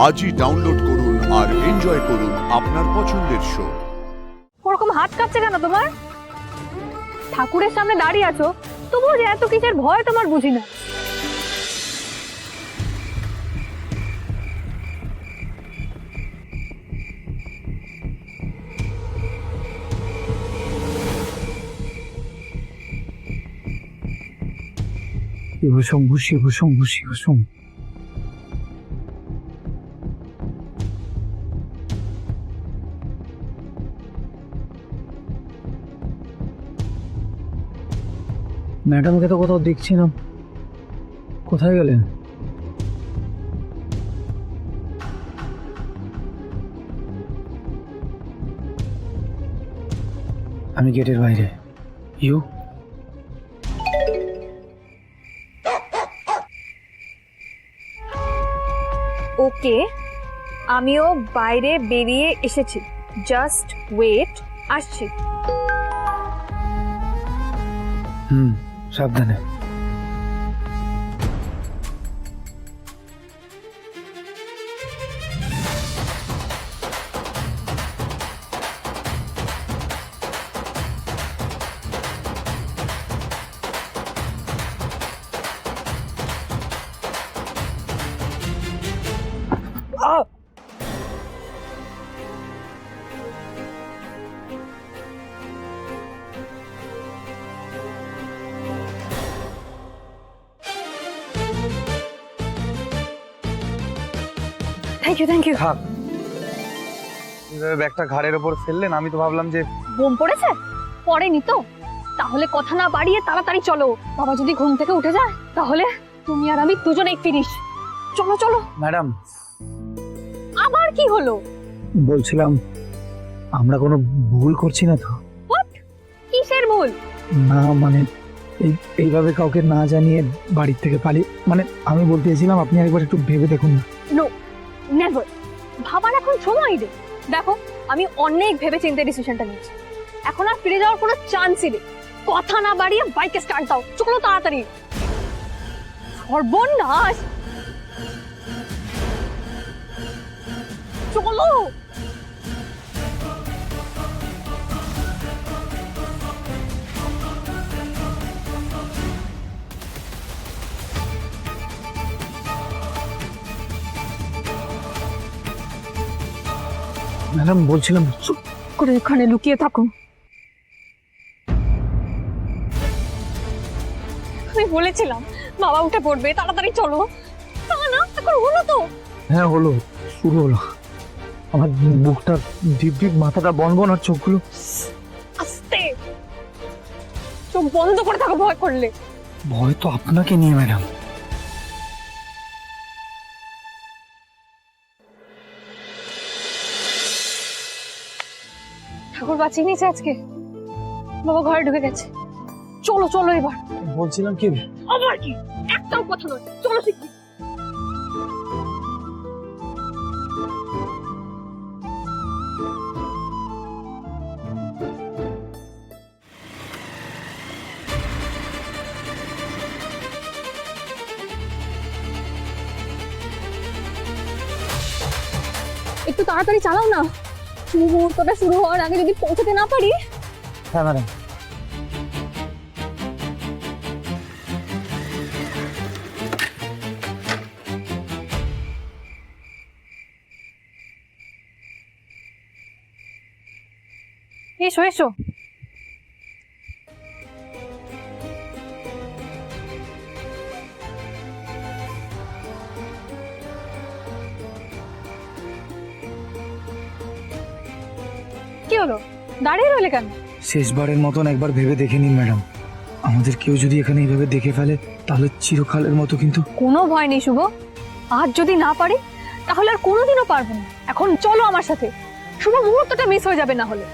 আজই ডাউনলোড করুন আর এনজয় করুন আপনার পছন্দের শো। ওরকম হাত কাঁপছে কেন তোমার? ঠাকুরের সামনে দাঁড়িয়ে আছো, তবুও যে এত কিসের ভয় তোমার বুঝি না। শিব শম্ভু শিব শম্ভু শিব শম্ভু। ম্যাডামকে তো কোথাও দেখছি না, কোথায় গেলেন? আমি গেটের বাইরে। ইউ ওকে, আমিও বাইরে বেরিয়ে এসেছি, জাস্ট ওয়েট, আসছি। সাবধানে। Thank you. থাক, ব্যাগটা ঘাড়ের ওপর ফেললেন, আমি তো ভাবলাম যে বোম পড়েছে, পড়েনি তো? তাহলে কথা না বাড়িয়ে তাড়াতাড়ি চলো, বাবা যদি ঘুম থেকে উঠে যায় তাহলে তুমি আর আমি দুজনেই ফিনিশ। চলো চলো। ম্যাডাম, আবার কি হলো? বলছিলাম আমরা কোনো ভুল করছি না তো? হোয়াট? কিসের ভুল? না মানে এইভাবে কাউকে না জানিয়ে বাড়ির থেকে পালিয়ে, মানে আমি বলতে চাইছিলাম আপনি একবার একটু ভেবে দেখুন না। No, never. ভাবার এখন সময় নেই। দেখো, আমি অনেক ভেবে চিন্তে ডিসিশনটা নিয়েছি, এখন আর ফিরে যাওয়ার কোনো চান্সই নেই। কথা না বাড়িয়ে বাইকে স্টার্ট দাও, চলো তাড়াতাড়ি। সর্বনাশ, চলো। ম্যাডাম বলছিলাম চুপ করে এখানে লুকিয়ে থাকো। আমি বলেছিলাম বাবা উঠে পড়বে, তাড়াতাড়ি চলো। তা না, এখন হলো তো। হ্যাঁ হলো, শুরু হলো। আমার বুকটা ডিপ ডিপ, মাথাটা বনবন, আর চোখগুলো আস্তে, চোখ বন্ধ করে থাকো ভয় করলে। ভয় তো আপনাকে নিয়ে ম্যাডাম। ঠাকুর বাঁচিয়ে নিয়েছে আজকে, বাবা ঘরে ঢুকে গেছে। চলো চলো এবার। বলছিলাম কি, আবার কি? একটাও কথা নয়, চলো শিখি। একটু তাড়াতাড়ি চালাও না, মুহূর্তটা শুরু হওয়ার আগে যদি পৌঁছতে না পারি। হ্যাঁ ম্যাডাম। এসো এসো। কি হলো, দাঁড়িয়ে রইলে কেন? শেষবারের মতন একবার ভেবে দেখে নিন ম্যাডাম, আমাদের কেউ যদি এখানে এইভাবে দেখে ফেলে তাহলে চিরকালের মতো কিন্তু। কোনো ভয় নেই শুভ, আজ যদি না পারি তাহলে আর কোনোদিনও পারবো না। এখন চলো আমার সাথে, শুভ মুহূর্তটা মিস হয়ে যাবে না হলে।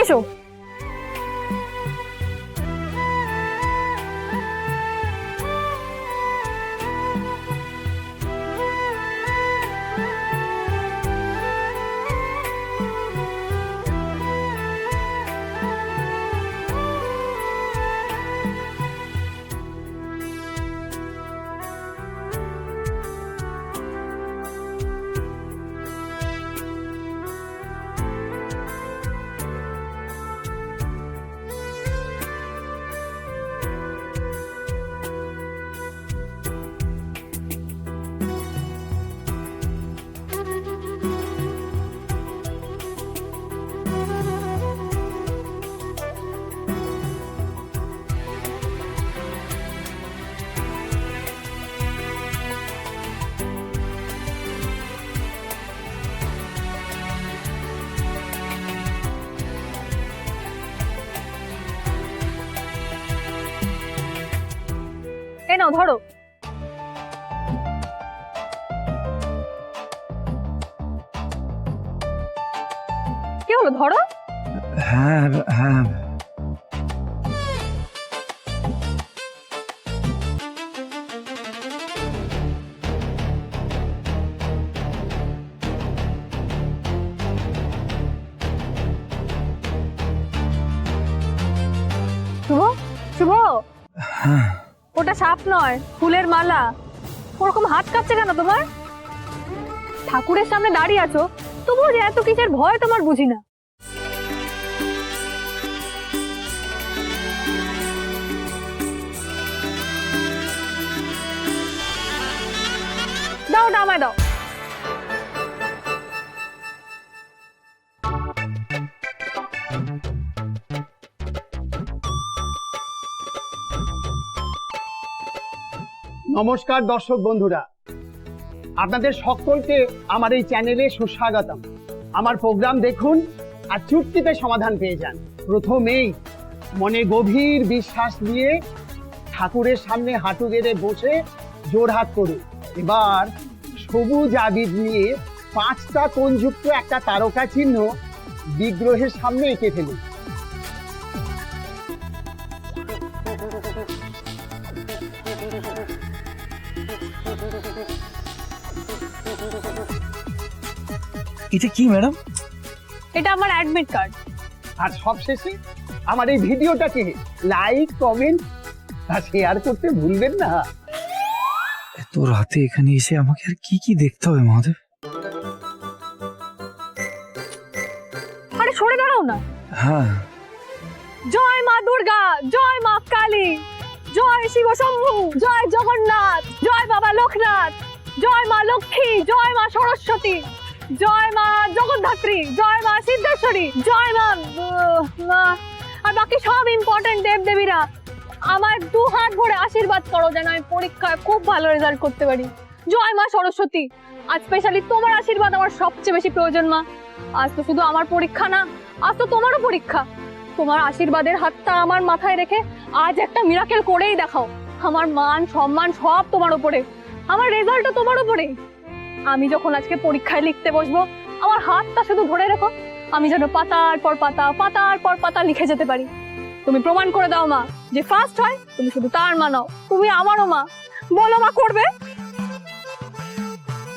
এসো। নাও ধরো। কি হলো, ধরো। হ্যাঁ হ্যাঁ। শুভ, শুভ, হ্যাঁ ওটা সাপ নয়, ফুলের মালা। ওরকম হাত কাঁপছে কেন তোমার? ঠাকুরের সামনে দাঁড়িয়ে আছো, তবুও যে এত কিসের ভয় তোমার বুঝি না। দাও, ওটা আমায় দাও। নমস্কার দর্শক বন্ধুরা, আপনাদের সকলকে আমার এই চ্যানেলে সুস্বাগতম। আমার প্রোগ্রাম দেখুন আর চুটকিতে সমাধান পেয়ে যান। প্রথমেই মনে গভীর বিশ্বাস নিয়ে ঠাকুরের সামনে হাঁটু গেড়ে বসে জোড়হাত করুন। এবার সবুজ আবির নিয়ে 5টা কোণযুক্ত একটা তারকা চিহ্ন বিগ্রহের সামনে এঁকে ফেলুন। এটা কি ম্যাডাম? এটা আমার অ্যাডমিট কার্ড। আর সবশেষে আমার এই ভিডিওটাকে লাইক, কমেন্ট আর শেয়ার করতে ভুলবেন না। এত রাতে এখানে এসে আমাকে আর কি কি দেখতে হবে মহাদেব? আরে সরে দাঁড়াও না। হ্যাঁ। জয় মা দুর্গা, জয় মা কালী, জয় শিব শম্ভু, জয় জগন্নাথ, জয় বাবা লোকনাথ, জয় মা লক্ষ্মী, জয় মা সরস্বতী, জয় মা জগদ্ধাত্রী, জয় মা সিদ্ধেশ্বরী, জয় মা আর বাকি সব ইম্পর্টেন্ট দেব দেবীরা আমার 2 হাত ভরে আশীর্বাদ করো যেন আমি পরীক্ষায় খুব ভালো রেজাল্ট করতে পারি। জয় মা সরস্বতী, আজ স্পেশালি তোমার আশীর্বাদ আমার সবচেয়ে বেশি প্রয়োজন মা। আজ তো শুধু আমার পরীক্ষা না, আজ তো তোমারও পরীক্ষা। তোমার আশীর্বাদের হাতটা আমার মাথায় রেখে আজ একটা মিরাকেল করেই দেখাও। আমার মান সম্মান সব তোমার উপরে, আমার রেজাল্টও তোমার উপরে। আমি যখন আজকে পরীক্ষায় লিখতে বসবো, আমার হাতটা শুধু ধরে রেখো, আমি যেন পাতার পর পাতা, পাতার পর পাতা লিখে যেতে পারি। তুমি প্রমাণ করে দাও মা, যে ফার্স্ট হয় তুমি শুধু তার মা নও, তুমি আমারও মা। বলো মা, করবে?